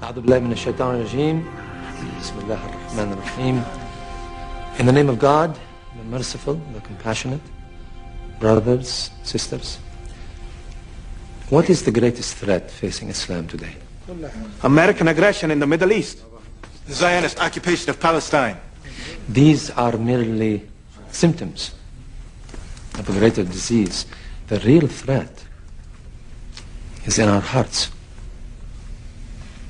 أعوذ بالله من الشيطان الرجيم. بسم الله الرحمن الرحيم. In the name of God, the merciful, the compassionate, brothers, sisters, what is the greatest threat facing Islam today? American aggression in the Middle East. The Zionist occupation of Palestine. These are merely symptoms of a greater disease. The real threat is in our hearts.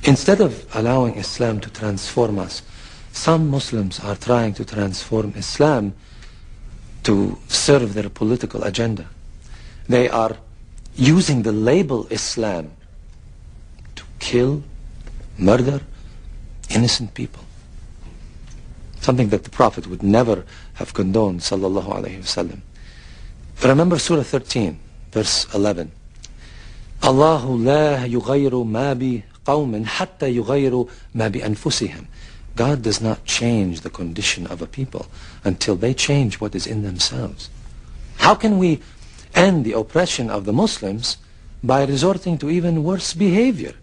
Instead of allowing Islam to transform us, some Muslims are trying to transform Islam to serve their political agenda. They are using the label Islam to kill, murder innocent people. Something that the Prophet would never have condoned, sallallahu alayhi wasallam. Remember Surah 13, verse 11. Allahu la yughayru ma bi qawmin hatta yughayru ma bi anfusihim. God does not change the condition of a people until they change what is in themselves. How can we end the oppression of the Muslims by resorting to even worse behavior?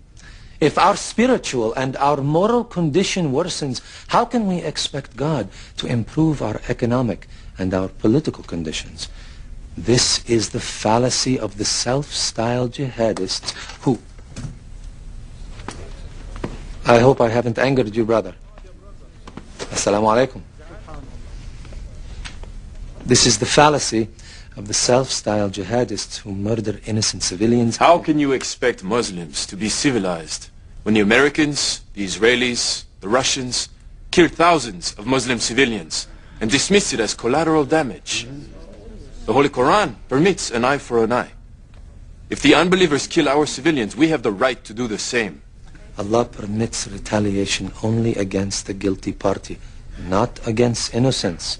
If our spiritual and our moral condition worsens, how can we expect God to improve our economic and our political conditions? This is the fallacy of the self-styled jihadists who... I hope I haven't angered you, brother. Assalamu alaikum. This is the fallacy of the self-styled jihadists who murder innocent civilians. How can you expect Muslims to be civilized when the Americans, the Israelis, the Russians kill thousands of Muslim civilians and dismiss it as collateral damage? The Holy Quran permits an eye for an eye. If the unbelievers kill our civilians, we have the right to do the same. Allah permits retaliation only against the guilty party, not against innocents.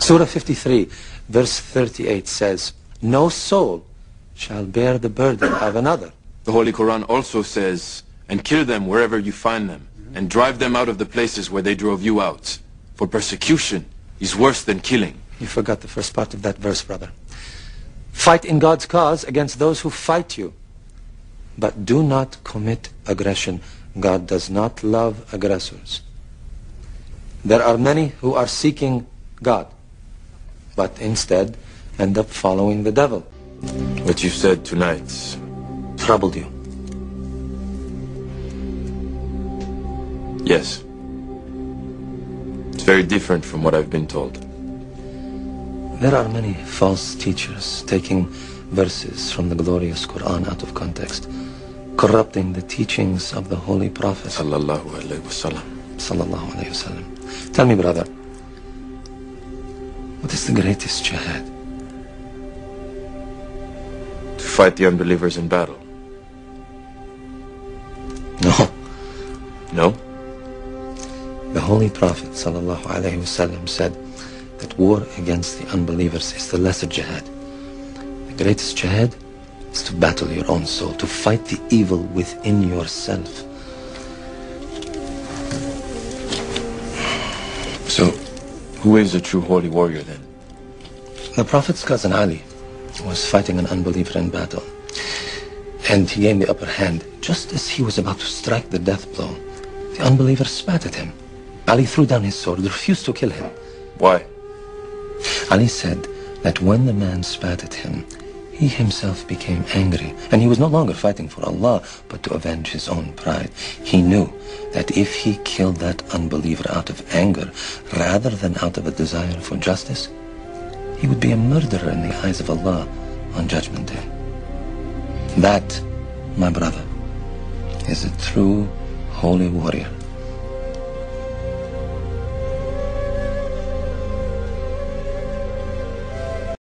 Surah 53, verse 38 says, no soul shall bear the burden of another. The Holy Quran also says, and kill them wherever you find them, and drive them out of the places where they drove you out. For persecution is worse than killing. You forgot the first part of that verse, brother. Fight in God's cause against those who fight you. But do not commit aggression. God does not love aggressors. There are many who are seeking God, but instead end up following the devil. What you said tonight troubled you. Yes. It's very different from what I've been told. There are many false teachers taking verses from the glorious Quran out of context, corrupting the teachings of the Holy Prophet. Sallallahu alayhi wasallam. Sallallahu alayhi wasallam. Tell me, brother, what is the greatest jihad? To fight the unbelievers in battle. No. No? The Holy Prophet sallallahu alayhi wasallam said that war against the unbelievers is the lesser jihad. The greatest jihad is to battle your own soul, to fight the evil within yourself. So, who is a true holy warrior then? The Prophet's cousin Ali was fighting an unbeliever in battle, and he gained the upper hand. Just as he was about to strike the death blow, the unbeliever spat at him. Ali threw down his sword, refused to kill him. Why? Ali said that when the man spat at him, he himself became angry, and he was no longer fighting for Allah, but to avenge his own pride. He knew that if he killed that unbeliever out of anger, rather than out of a desire for justice, he would be a murderer in the eyes of Allah on Judgment Day. That, my brother, is a true holy warrior.